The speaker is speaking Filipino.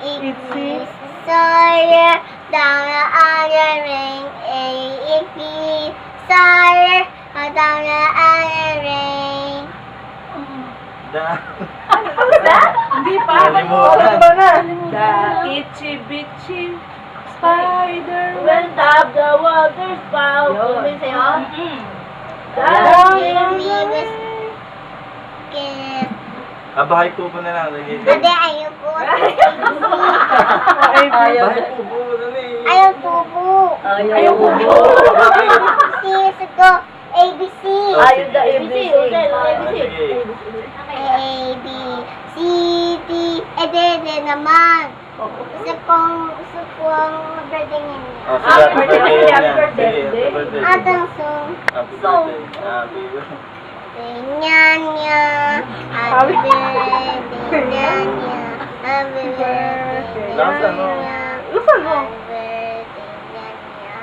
Itsy. Sawyer, down the iron ring, icky, Sawyer, down the iron ring. Hindi pa. Nalimutan. Alam mo na. The itchy bitchy spider Went up the water spout. Yun. Ano yun sa'yo? Bahay po na lang. Ate, ayoko. Bahay po na eh. Ayaw tubo. Ayaw ko. ABC ko. ABC. Ayaw the ABC. ABC. A, B, C, D. Ede naman. Gusto kong birthday niya. Happy birthday. Happy birthday. Atang song. Happy birthday. Happy birthday. Nya. Happy birthday. Nya. Happy birthday. Lakas ano? Nya. Lusan mo. Happy birthday. Nya.